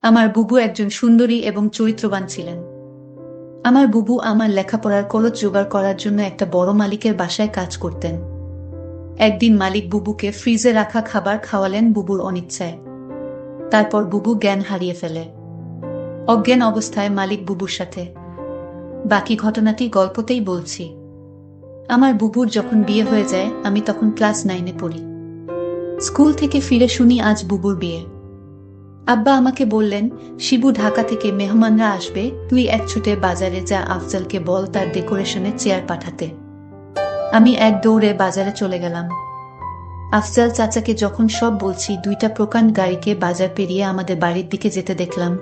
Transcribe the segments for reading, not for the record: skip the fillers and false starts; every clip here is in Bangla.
আমার বুবু একজন সুন্দরী এবং চরিত্রবান ছিলেন। আমার বুবু আমার লেখাপড়ার খরচ জোগাড় করার জন্য একটা বড় মালিকের বাসায় কাজ করতেন। একদিন মালিক বুবুকে ফ্রিজে রাখা খাবার খাওয়ালেন বুবুর অনিচ্ছায়। তারপর বুবু জ্ঞান হারিয়ে ফেলে। অজ্ঞান অবস্থায় মালিক বুবুর সাথে। বাকি ঘটনাটি গল্পতেই বলছি। আমার বুবুর যখন বিয়ে হয়ে যায় আমি তখন ক্লাস 9-এ পড়ি। স্কুল থেকে ফিরে শুনি আজ বুবুর বিয়ে। আব্বা আমাকে বললেন, শিবু ঢাকা থেকে মেহমানরা আসবে, তুই এক ছুটে বাজারে যা, আফজালকে বল তার ডেকোরেশনের চেয়ার পাঠাতে। আমি এক দৌড়ে বাজারে চলে গেলাম। আফজাল চাচাকে যখন সব বলছি, দুইটা প্রকাণ্ড গাড়িকে বাজার পেরিয়ে আমাদের বাড়ির দিকে যেতে দেখলাম।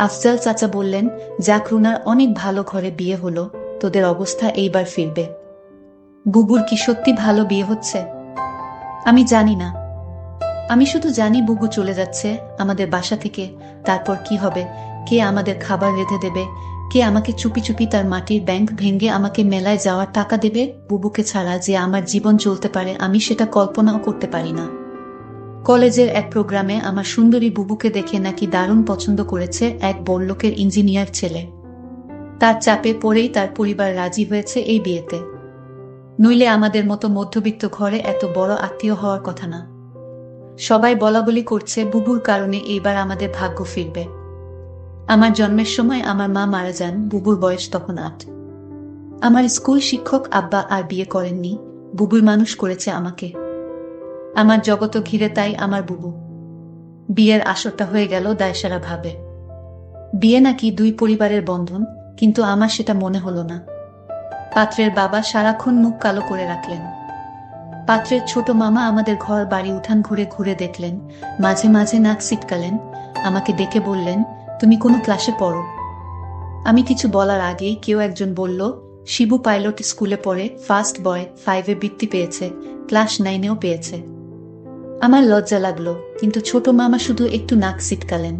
আফজাল চাচা বললেন, যাক রুনার অনেক ভালো ঘরে বিয়ে হলো, তোদের অবস্থা এইবার ফিরবে। বুবুর কি সত্যি ভালো বিয়ে হচ্ছে? আমি জানি না। আমি শুধু জানি বুবু চলে যাচ্ছে আমাদের বাসা থেকে। তারপর কি হবে? কে আমাদের খাবার রেঁধে দেবে? কে আমাকে চুপি চুপি তার মাটির ব্যাংক ভেঙে আমাকে মেলায় যাওয়ার টাকা দেবে? বুবুকে ছাড়া যে আমার জীবন চলতে পারে আমি সেটা কল্পনাও করতে পারি না। কলেজের এক প্রোগ্রামে আমার সুন্দরী বুবুকে দেখে নাকি দারুণ পছন্দ করেছে এক বড়লোকের ইঞ্জিনিয়ার ছেলে। তার চাপে পড়েই তার পরিবার রাজি হয়েছে এই বিয়েতে। নইলে আমাদের মতো মধ্যবিত্ত ঘরে এত বড় আত্মীয় হওয়ার কথা না। সবাই বলাবলি করছে বুবুর কারণে এইবার আমাদের ভাগ্য ফিরবে। আমার জন্মের সময় আমার মা মারা যান, বুবুর বয়স তখন 8। আমার স্কুল শিক্ষক আব্বা আর বিয়ে করেননি, বুবুই মানুষ করেছে আমাকে। আমার জগত ঘিরে তাই আমার বুবু। বিয়ের আসরটা হয়ে গেল দায়সারা ভাবে। বিয়ে নাকি দুই পরিবারের বন্ধন, কিন্তু আমার সেটা মনে হলো না। পাত্রের বাবা সারাক্ষণ মুখ কালো করে রাখলেন। পাত্রের ছোট মামা আমাদের ঘর বাড়ি উঠান ঘুরে ঘুরে দেখলেন, মাঝে মাঝে নাক সিটকালেন, আমাকে ডেকে বললেন, তুমি কোনো ক্লাসে পড়ো? আমি কিছু বলার আগেই কেউ একজন বলল, শিবু পাইলট স্কুলে পড়ে, ফার্স্ট বয়, 5-এ বৃত্তি পেয়েছে, ক্লাস 9-এও পেয়েছে। আমার লজ্জা লাগলো, কিন্তু ছোট মামা শুধু একটু নাক সিটকালেন।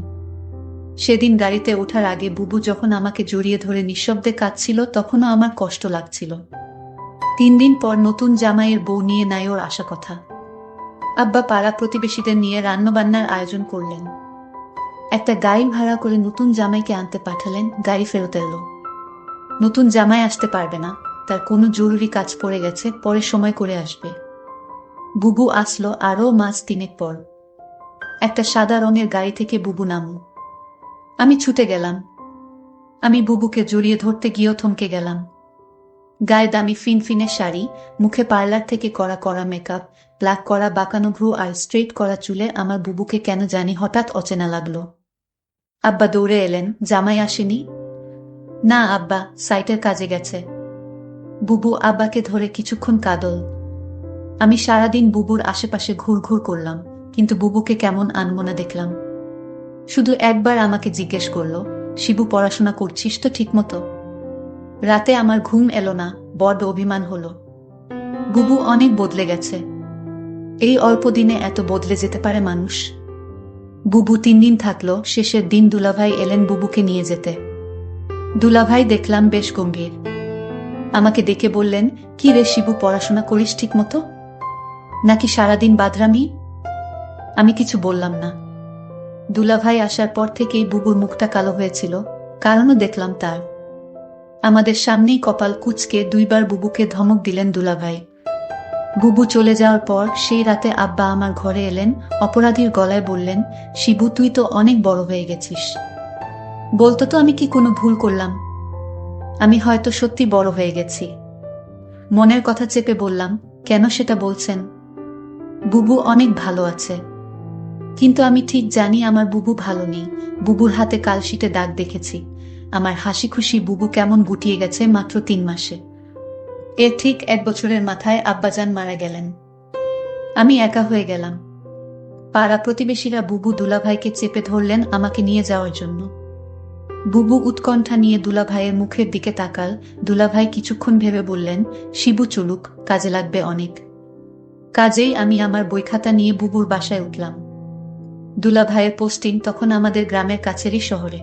সেদিন গাড়িতে ওঠার আগে বুবু যখন আমাকে জড়িয়ে ধরে নিঃশব্দে কাঁদছিল তখনও আমার কষ্ট লাগছিল। 3 দিন পর নতুন জামাইয়ের বউ নিয়ে নাই ওর আসা কথা। আব্বা পাড়া প্রতিবেশীদের নিয়ে রান্নাবান্নার আয়োজন করলেন। একটা গাড়ি ভাড়া করে নতুন জামাইকে আনতে পাঠালেন, গাড়ি ফেরত এলো। নতুন জামাই আসতে পারবে না, তার কোনো জরুরি কাজ পড়ে গেছে, পরে সময় করে আসবে। বুবু আসলো আরও মাস 3 পর। একটা সাদা রঙের গাড়ি থেকে বুবু নামল। আমি ছুটে গেলাম। আমি বুবুকে জড়িয়ে ধরতে গিয়েও থমকে গেলাম। গায়ে দামি ফিনফিনে শাড়ি, মুখে পার্লার থেকে করা করা মেকআপ, ব্ল্যাক করা বাঁকানো ভ্রু আর স্ট্রেট করা চুলে আমার বুবুকে কেন জানি হঠাৎ অচেনা লাগলো। আব্বা দৌড়ে এলেন, জামাই আসেনি? না আব্বা, সাইটের কাজে গেছে। বুবু আব্বাকে ধরে কিছুক্ষণ কাঁদল। আমি সারাদিন বুবুর আশেপাশে ঘুরঘুর করলাম, কিন্তু বুবুকে কেমন আনমনা দেখলাম। শুধু একবার আমাকে জিজ্ঞেস করলো, শিবু পড়াশোনা করছিস তো ঠিকমতো? রাতে আমার ঘুম এলো না, বড্ড অভিমান হলো। বুবু অনেক বদলে গেছে। এই অল্প দিনে এত বদলে যেতে পারে মানুষ? বুবু 3 দিন থাকলো, শেষের দিন দুলাভাই এলেন বুবুকে নিয়ে যেতে। দুলাভাই দেখলাম বেশ গম্ভীর। আমাকে ডেকে বললেন, কি রে শিবু, পড়াশোনা করিস ঠিক মতো, নাকি সারাদিন বাদরামি? আমি কিছু বললাম না। দুলাভাই আসার পর থেকেই বুবুর মুখটা কালো হয়েছিল, কারণও দেখলাম তার। আমাদের সামনেই কপাল কুঁচকে 2বার বুবুকে ধমক দিলেন দুলাভাই। বুবু চলে যাওয়ার পর সেই রাতে আব্বা আমার ঘরে এলেন, অপরাধীর গলায় বললেন, শিবু তুই তো অনেক বড় হয়ে গেছিস, বলতো তো আমি কি কোনো ভুল করলাম? আমি হয়তো সত্যি বড় হয়ে গেছি। মনের কথা চেপে বললাম, কেন সেটা বলছেন? বুবু অনেক ভালো আছে। কিন্তু আমি ঠিক জানি আমার বুবু ভালো নেই। বুবুর হাতে কালশিটে দাগ দেখেছি। আমার হাসি খুশি বুবু কেমন গুটিয়ে গেছে মাত্র 3 মাসে। এর ঠিক 1 বছরের মাথায় আব্বাজান মারা গেলেন। আমি একা হয়ে গেলাম। পাড়া প্রতিবেশীরা বুবু দুলাভাইকে চেপে ধরলেন আমাকে নিয়ে যাওয়ার জন্য। বুবু উৎকণ্ঠা নিয়ে দুলাভাইয়ের মুখের দিকে তাকাল। দুলাভাই কিছুক্ষণ ভেবে বললেন, শিবু চলুক, কাজে লাগবে অনেক। কাজেই আমি আমার বইখাতা নিয়ে বুবুর বাসায় উঠলাম। দুলাভাইয়ের পোস্টিং তখন আমাদের গ্রামের কাছেরই শহরে।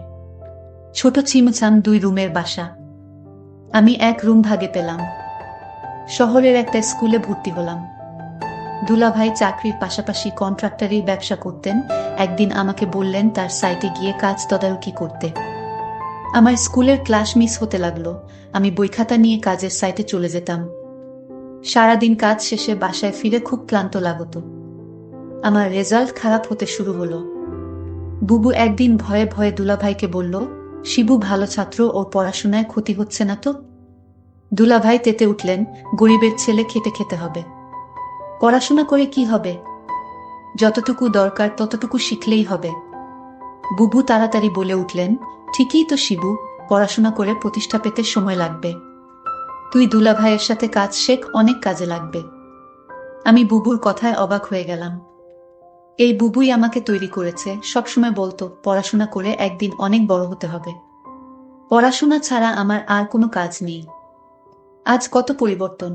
ছোট ছিমছাম 2 রুমের বাসা। আমি 1 রুম ভাগে পেলাম। শহরের একটা স্কুলে ভর্তি হলাম। দুলাভাই চাকরির পাশাপাশি কন্ট্রাক্টরি ব্যবসা করতেন। একদিন আমাকে বললেন তার সাইটে গিয়ে কাজ তদারকি করতে। আমার স্কুলের ক্লাস মিস হতে লাগলো। আমি বইখাতা নিয়ে কাজের সাইটে চলে যেতাম। সারাদিন কাজ শেষে বাসায় ফিরে খুব ক্লান্ত লাগতো। আমার রেজাল্ট খারাপ হতে শুরু হলো। বুবু একদিন ভয়ে ভয়ে দুলাভাইকে বলল, শিবু ভালো ছাত্র, ওর পড়াশোনায় ক্ষতি হচ্ছে না তো? দুলাভাই তেতে উঠলেন, গরিবের ছেলে খেটে খেতে হবে। পড়াশোনা করে কি হবে? যতটুকু দরকার ততটুকু শিখলেই হবে। বুবু তাড়াতাড়ি বলে উঠলেন, ঠিকই তো শিবু, পড়াশোনা করে প্রতিষ্ঠা পেতে সময় লাগবে। তুই দুলাভাইয়ের সাথে কাজ শেখ, অনেক কাজে লাগবে। আমি বুবুর কথায় অবাক হয়ে গেলাম। এই বুবুই আমাকে তৈরি করেছে। সবসময় বলতো পড়াশোনা করে একদিন অনেক বড় হতে হবে। পড়াশোনা ছাড়া আমার আর কোনো কাজ নেই। আজ কত পরিবর্তন।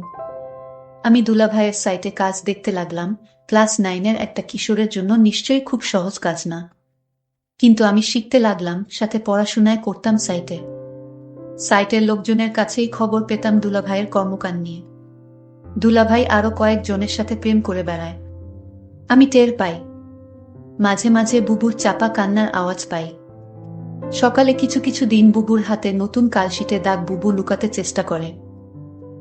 আমি দুলাভাইয়ের সাইটে কাজ দেখতে লাগলাম। ক্লাস 9-এর একটা কিশোরের জন্য নিশ্চয়ই খুব সহজ কাজ না। কিন্তু আমি শিখতে লাগলাম, সাথে পড়াশোনায় করতাম সাইটে। সাইটের লোকজনের কাছেই খবর পেতাম দুলাভাইয়ের কর্মকাণ্ড নিয়ে। দুলাভাই আরো কয়েকজনের সাথে প্রেম করে বেড়ায়। আমি টের পাই। মাঝে মাঝে বুবুর চাপা কান্নার আওয়াজ পাই। সকালে কিছু কিছু দিন বুবুর হাতে নতুন কালশিটে দাগ বুবু লুকাতে চেষ্টা করে।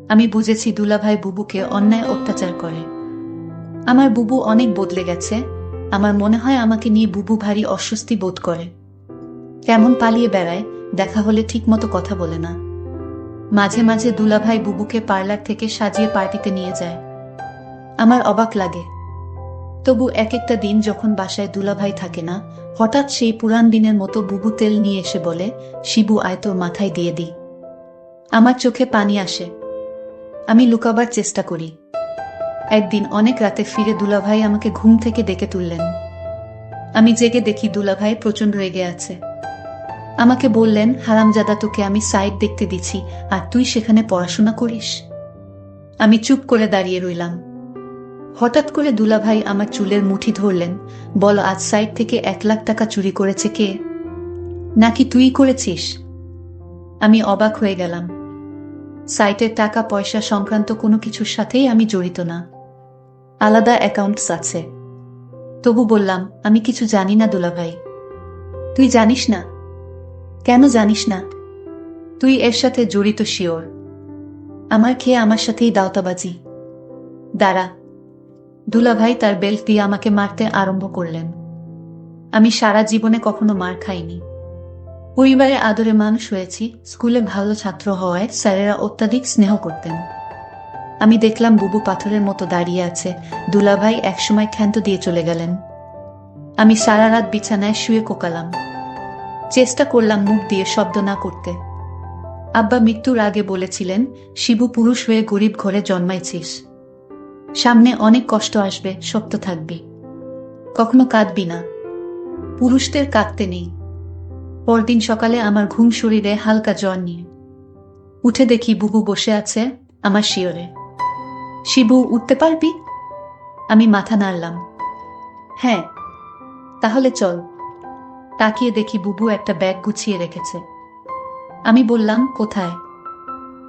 আমি বুঝেছি দুলাভাই বুবুকে অন্যায় অত্যাচার করে। আমার বুবু অনেক বদলে গেছে। আমার মনে হয় আমাকে নিয়ে বুবু ভারী অস্বস্তি বোধ করে। কেমন পালিয়ে বেড়ায়, দেখা হলে ঠিকমতো কথা বলে না। মাঝে মাঝে দুলাভাই বুবুকে পার্লার থেকে সাজিয়ে পার্টিতে নিয়ে যায়। আমার অবাক লাগে। তবু এক একটা দিন যখন বাসায় দুলাভাই থাকে না, হঠাৎ সেই পুরান দিনের মতো বুবু তেল নিয়ে এসে বলে, শিবু আয় তোর মাথায় দিয়ে দি। আমার চোখে পানি আসে। আমি লুকাবার চেষ্টা করি। একদিন অনেক রাতে ফিরে দুলাভাই আমাকে ঘুম থেকে ডেকে তুললেন। আমি জেগে দেখি দুলাভাই প্রচণ্ড রেগে আছে। আমাকে বললেন, হারামজাদা, তোকে আমি সাইট দেখতে দিছি আর তুই সেখানে পড়াশোনা করিস? আমি চুপ করে দাঁড়িয়ে রইলাম। হঠাৎ করে দুলাভাই আমার চুলের মুঠি ধরলেন। বল, আজ সাইট থেকে 1 লাখ টাকা চুরি করেছে কে? নাকি তুই করেছিস? আমি অবাক হয়ে গেলাম। সাইটের টাকা পয়সা সংক্রান্ত কোনো কিছুর সাথেই আমি জড়িত না। আলাদা অ্যাকাউন্টস আছে। তবু বললাম, আমি কিছু জানি না দুলাভাই। তুই জানিস না? কেন জানিস না? তুই এর সাথে জড়িত শিওর? আমার খেয়ে আমার সাথেই দাওতাবাজি। দাঁড়া। দুলাভাই তার বেল্ট দিয়ে আমাকে মারতে আরম্ভ করলেন। আমি সারা জীবনে কখনো মার খাইনি। পরিবারে আদরে মানুষ হয়েছি। স্কুলে ভালো ছাত্র হওয়ায় স্যারেরা অত্যাধিক স্নেহ করতেন। আমি দেখলাম বুবু পাথরের মতো দাঁড়িয়ে আছে। দুলাভাই একসময় ক্ষান্ত দিয়ে চলে গেলেন। আমি সারা রাত বিছানায় শুয়ে কোকালাম। চেষ্টা করলাম মুখ দিয়ে শব্দ না করতে। আব্বা মৃত্যুর আগে বলেছিলেন, শিবু, পুরুষ হয়ে গরিব ঘরে জন্মাইছিস। সামনে অনেক কষ্ট আসবে, শক্ত থাকবি। কখনো কাঁদবি না। পুরুষদের কাঁদতে নেই। পরদিন সকালে আমার ঘুম শরীরে হালকা জ্বর নিয়ে। উঠে দেখি বুবু বসে আছে আমার শিয়রে। শিবু, উঠতে পারবি? আমি মাথা নাড়লাম। হ্যাঁ। তাহলে চল। তাকিয়ে দেখি বুবু একটা ব্যাগ গুছিয়ে রেখেছে। আমি বললাম, কোথায়?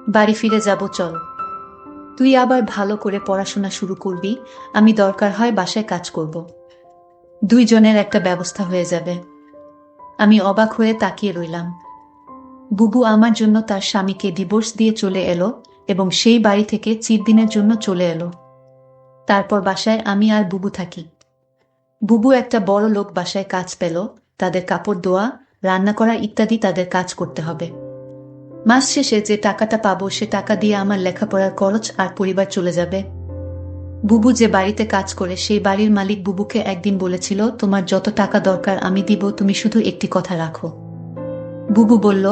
বাড়ি ফিরে যাব, চল। তুই আবার ভালো করে পড়াশোনা শুরু করবি, আমি দরকার হয় বাসায় কাজ করব। দুইজনের একটা ব্যবস্থা হয়ে যাবে। আমি অবাক হয়ে তাকিয়ে রইলাম। বুবু আমার জন্য তার স্বামীকে ডিভোর্স দিয়ে চলে এলো এবং সেই বাড়ি থেকে চিরদিনের জন্য চলে এলো। তারপর বাসায় আমি আর বুবু থাকি। বুবু একটা বড় লোক বাসায় কাজ পেল। তাদের কাপড় ধোয়া, রান্না করা ইত্যাদি তাদের কাজ করতে হবে। মাস শেষে যে টাকাটা পাবো সে টাকা দিয়ে আমার লেখাপড়ার খরচ আর পরিবার চলে যাবে। বুবু যে বাড়িতে কাজ করে সেই বাড়ির মালিক বুবুকে একদিন বলেছিল, তোমার যত টাকা দরকার আমি দিব, তুমি শুধু একটি কথা রাখো। বুবু বলল,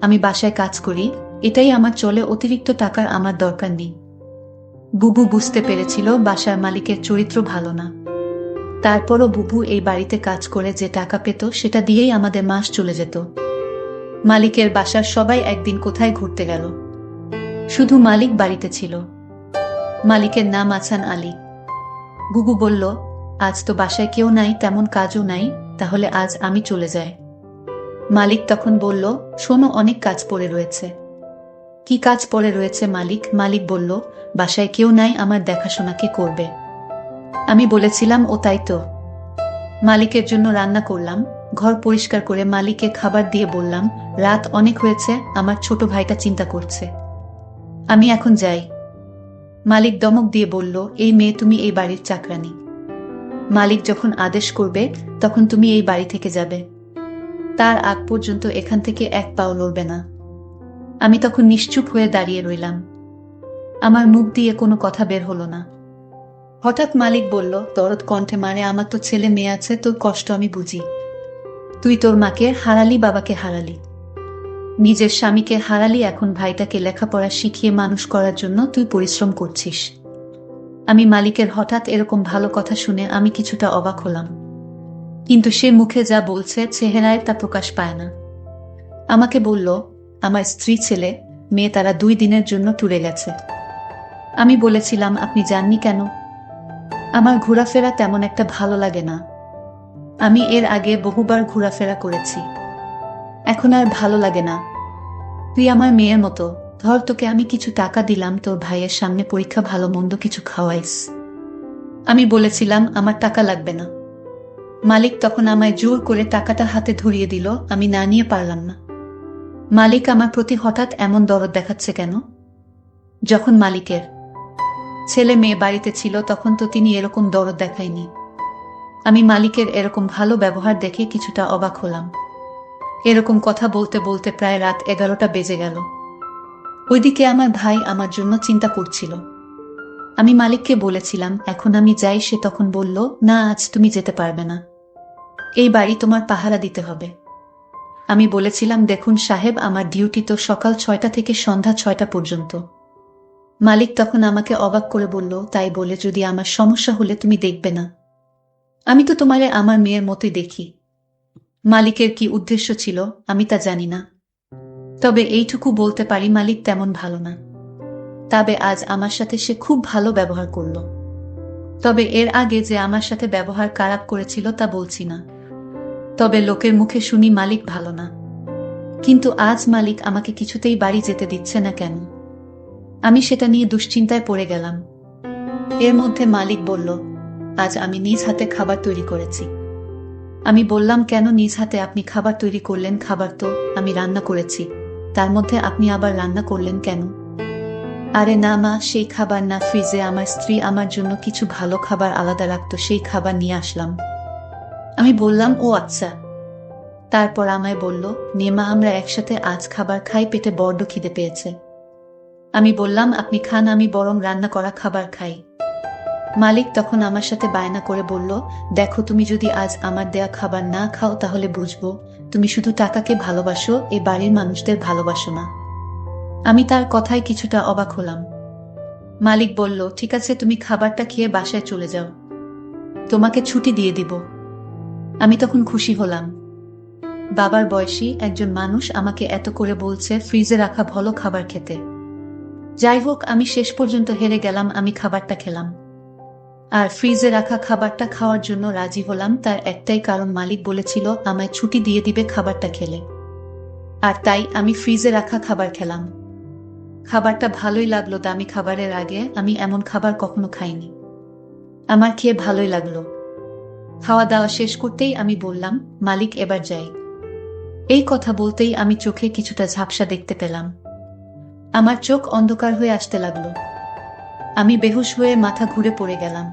আমি বাসায় কাজ করি, এটাই আমার চলে, অতিরিক্ত টাকার আমার দরকার নেই। বুবু বুঝতে পেরেছিল বাসার মালিকের চরিত্র ভালো না। তারপরও বুবু এই বাড়িতে কাজ করে যে টাকা পেত সেটা দিয়েই আমাদের মাস চলে যেত। মালিকের বাসার সবাই একদিন কোথায় ঘুরতে গেল। শুধু মালিক বাড়িতে ছিল। মালিকের নাম আছান আলী। বুবু বলল, আজ তো বাসায় কেউ নাই, তেমন কাজও নাই, তাহলে আজ আমি চলে যাই। মালিক তখন বলল, শোনো, অনেক কাজ পড়ে রয়েছে। কি কাজ পড়ে রয়েছে মালিক? মালিক বলল, বাসায় কেউ নাই, আমার দেখাশোনা কে করবে? আমি বলেছিলাম, ও তাই তো। মালিকের জন্য রান্না করলাম, ঘর পরিষ্কার করে মালিককে খাবার দিয়ে বললাম, রাত অনেক হয়েছে, আমার ছোট ভাইটা চিন্তা করছে, আমি এখন যাই। মালিক ধমক দিয়ে বলল, এই মেয়ে, তুমি এই বাড়ির চাকরানী। মালিক যখন আদেশ করবে তখন তুমি এই বাড়ি থেকে যাবে, তার আগ পর্যন্ত এখান থেকে এক পাও লড়বে না। আমি তখন নিশ্চুপ হয়ে দাঁড়িয়ে রইলাম। আমার মুখ দিয়ে কোনো কথা বের হলো না। হঠাৎ মালিক বলল দরদ কণ্ঠে, মানে আমার তো ছেলে মেয়ে আছে, তোর কষ্ট আমি বুঝি। তুই তোর মাকে হারালি, বাবাকে হারালি, নিজের স্বামীকে হারালি, এখন ভাইটাকে লেখাপড়া শিখিয়ে মানুষ করার জন্য তুই পরিশ্রম করছিস। আমি মালিকের হঠাৎ এরকম ভালো কথা শুনে আমি কিছুটা অবাক হলাম, কিন্তু সে মুখে যা বলছে চেহারায় তা প্রকাশ পায় না। আমাকে বলল, আমার স্ত্রী, ছেলে মেয়ে তারা 2 দিনের জন্য ট্যুরে গেছে। আমি বলেছিলাম, আপনি যাননি কেন? আমার ঘোরাফেরা তেমন একটা ভালো লাগে না, আমি এর আগে বহুবার ঘোরাফেরা করেছি, এখন আর ভালো লাগে না। তুই আমার মেয়ের মতো, ধর তোকে আমি কিছু টাকা দিলাম, তোর ভাইয়ের সামনে পরীক্ষা ভালো মন্দ কিছু খাওয়াইস। আমি বলেছিলাম, আমার টাকা লাগবে না। মালিক তখন আমায় জোর করে টাকাটা হাতে ধরিয়ে দিল, আমি না নিয়ে পারলাম না। মালিক আমার প্রতি হঠাৎ এমন দরদ দেখাচ্ছে কেন? যখন মালিকের ছেলে মেয়ে বাড়িতে ছিল তখন তো তিনি এরকম দরদ দেখায়নি। আমি মালিকের এরকম ভালো ব্যবহার দেখে কিছুটা অবাক হলাম। এরকম কথা বলতে বলতে প্রায় রাত 11টা বেজে গেল। ওইদিকে আমার ভাই আমার জন্য চিন্তা করছিল। আমি মালিককে বলেছিলাম, এখন আমি যাই। সে তখন বলল, না, আজ তুমি যেতে পারবে না, এই বাড়ি তোমার পাহারা দিতে হবে। আমি বলেছিলাম, দেখুন সাহেব, আমার ডিউটি তো সকাল 6টা থেকে সন্ধ্যা 6টা পর্যন্ত। মালিক তখন আমাকে অবাক করে বলল, তাই বলে যদি আমার সমস্যা হলে তুমি দেখবে না? আমি তো তোমারে আমার মেয়ের মতোই দেখি। মালিকের কি উদ্দেশ্য ছিল আমি তা জানি না, তবে এইটুকু বলতে পারি মালিক তেমন ভালো না। তবে আজ আমার সাথে সে খুব ভালো ব্যবহার করল। তবে এর আগে যে আমার সাথে ব্যবহার খারাপ করেছিল তা বলছি না, তবে লোকের মুখে শুনি মালিক ভালো না। কিন্তু আজ মালিক আমাকে কিছুতেই বাড়ি যেতে দিচ্ছে না কেন? আমি সেটা নিয়ে দুশ্চিন্তায় পড়ে গেলাম। এর মধ্যে মালিক বলল, আজ আমি নিজ হাতে খাবার তৈরি করেছি। আমি বললাম, কেন নিজ হাতে আপনি খাবার তৈরি করলেন? খাবার তো আমি রান্না করেছি, তার মধ্যে আপনি আবার রান্না করলেন কেন? আরে না মা, সেই খাবার না, ফ্রিজে আমার স্ত্রী আমার জন্য কিছু ভালো খাবার আলাদা রাখতো, সেই খাবার নিয়ে আসলাম। আমি বললাম, ও আচ্ছা। তারপর আমায় বলল, নেমা, আমরা একসাথে আজ খাবার খাই, পেটে বড্ড খিদে পেয়েছে। আমি বললাম, আপনি খান, আমি বরং রান্না করা খাবার খাই। মালিক তখন আমার সাথে বায়না করে বলল, দেখো, তুমি যদি আজ আমার দেয়া খাবার না খাও তাহলে বুঝবো তুমি শুধু টাকাকে ভালোবাসো, এ বাড়ির মানুষদের ভালোবাসো না। আমি তার কথায় কিছুটা অবাক হলাম। মালিক বলল, ঠিক আছে, তুমি খাবারটা খেয়ে বাসায় চলে যাও, তোমাকে ছুটি দিয়ে দিব। আমি তখন খুশি হলাম। বাবার বয়সী একজন মানুষ আমাকে এত করে বলছে ফ্রিজে রাখা ভালো খাবার খেতে। যাই হোক, আমি শেষ পর্যন্ত হেরে গেলাম, আমি খাবারটা খেলাম। আর ফ্রিজে রাখা খাবারটা খাওয়ার জন্য রাজি হলাম তার একটাই কারণ, মালিক বলেছিল আমায় ছুটি দিয়ে দিবে খাবারটা খেলে। আর তাই আমি ফ্রিজে রাখা খাবার খেলাম। খাবারটা ভালোই লাগলো, দামি খাবারের আগে আমি এমন খাবার কখনো খাইনি। আমার খেয়ে ভালোই লাগলো। খাওয়া দাওয়া শেষ করতেই আমি বললাম, মালিক, এবার যাই। এই কথা বলতেই আমি চোখে কিছুটা ঝাপসা দেখতে পেলাম। আমার চোখ অন্ধকার হয়ে আসতে লাগলো। আমি বেহুশ হয়ে মাথা ঘুরে পড়ে গেলাম।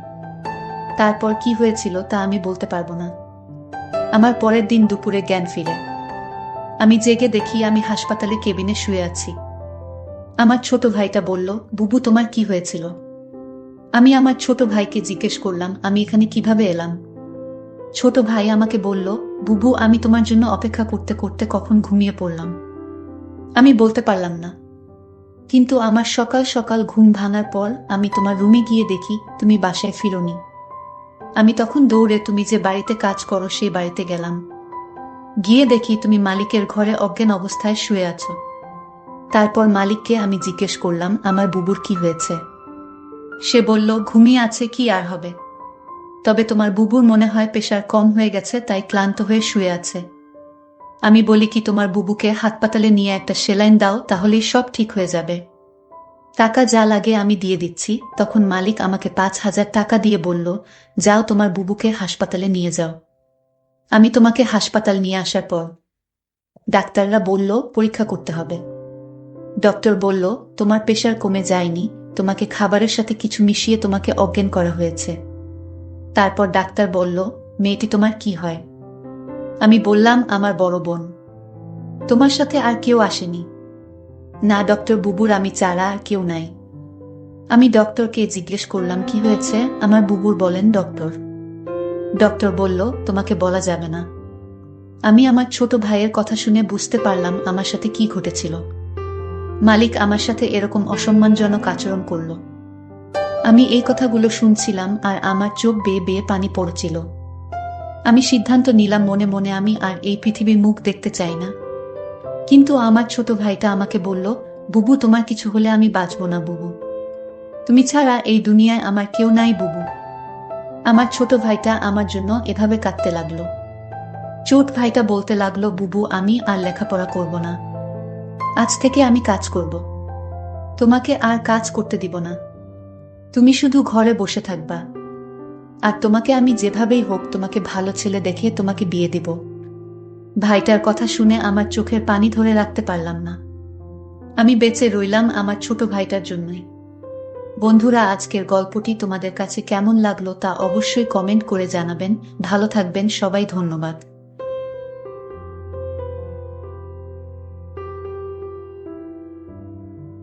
তারপর কি হয়েছিল তা আমি বলতে পারবো না। আমার পরের দিন দুপুরে জ্ঞান ফিরে। আমি জেগে দেখি আমি হাসপাতালে কেবিনে শুয়ে আছি। আমার ছোট ভাইটা বলল, বুবু, তোমার কি হয়েছিল? আমি আমার ছোট ভাইকে জিজ্ঞেস করলাম, আমি এখানে কিভাবে এলাম? ছোট ভাই আমাকে বলল, বুবু, আমি তোমার জন্য অপেক্ষা করতে করতে কখন ঘুমিয়ে পড়লাম। আমি বলতে পারলাম না, কিন্তু আমার সকাল সকাল ঘুম ভাঙার পর আমি তোমার রুমে গিয়ে দেখি তুমি বাসায় ফিরোনি। আমি তখন দৌড়ে তুমি যে বাড়িতে কাজ করো সেই বাড়িতে গেলাম। গিয়ে দেখি তুমি মালিকের ঘরে অজ্ঞান অবস্থায় শুয়ে আছো। তারপর মালিককে আমি জিজ্ঞেস করলাম, আমার বুবুর কি হয়েছে? সে বলল, ঘুমিয়ে আছে, কি আর হবে। তবে তোমার বুবুর মনে হয় প্রেশার কম হয়ে গেছে, তাই ক্লান্ত হয়ে শুয়ে আছে। আমি বলি কি, তোমার বুবুকে হাসপাতালে নিয়ে একটা সেলাইন দাও, তাহলেই সব ঠিক হয়ে যাবে। টাকা যা লাগে আমি দিয়ে দিচ্ছি। তখন মালিক আমাকে 5,000 টাকা দিয়ে বলল, যাও তোমার বুবুকে হাসপাতালে নিয়ে যাও। আমি তোমাকে হাসপাতাল নিয়ে আসার পর ডাক্তাররা বলল পরীক্ষা করতে হবে। ডক্টর বলল, তোমার প্রেশার কমে যায়নি, তোমাকে খাবারের সাথে কিছু মিশিয়ে তোমাকে অজ্ঞান করা হয়েছে। তারপর ডাক্তার বলল, মেয়েটি তোমার কি হয়? আমি বললাম, আমার বড় বোন। তোমার সাথে আর কেউ আসেনি? না ডক্টর, বুবুর আমি ছাড়া আর কেউ নাই। আমি ডক্টরকে জিজ্ঞেস করলাম কি হয়েছে। আমার বুবুর বলেন ডক্টর। ডক্টর বলল, তোমাকে বলা যাবে না। আমি আমার ছোট ভাইয়ের কথা শুনে বুঝতে পারলাম আমার সাথে কি ঘটেছিল। মালিক আমার সাথে এরকম অসম্মানজনক আচরণ করল। আমি এই কথাগুলো শুনছিলাম আর আমার চোখ বেয়ে বেয়ে পানি পড়ছিল। আমি সিদ্ধান্ত নিলাম মনে মনে আমি আর এই পৃথিবীর মুখ দেখতে চাই না। কিন্তু আমার ছোট ভাইটা আমাকে বলল, বুবু তোমার কিছু হলে আমি বাঁচব না বুবু। তুমি ছাড়া এই দুনিয়ায় আমার কেউ নাই বুবু। আমার ছোট ভাইটা আমার জন্য এভাবে কাঁদতে লাগলো। ছোট ভাইটা বলতে লাগলো, বুবু আমি আর লেখাপড়া করব না। আজ থেকে আমি কাজ করব। তোমাকে আর কাজ করতে দিব না। তুমি শুধু ঘরে বসে থাকবা। আর তোমাকে আমি যেভাবেই হোক তোমাকে ভালো ছেলে দেখে তোমাকে বিয়ে দিব। ভাইটার কথা শুনে আমার চোখের পানি ধরে রাখতে পারলাম না। আমি বেঁচে রইলাম আমার ছোট ভাইটার জন্যই। বন্ধুরা, আজকের গল্পটি তোমাদের কাছে কেমন লাগলো তা অবশ্যই কমেন্ট করে জানাবেন। ভালো থাকবেন সবাই, ধন্যবাদ।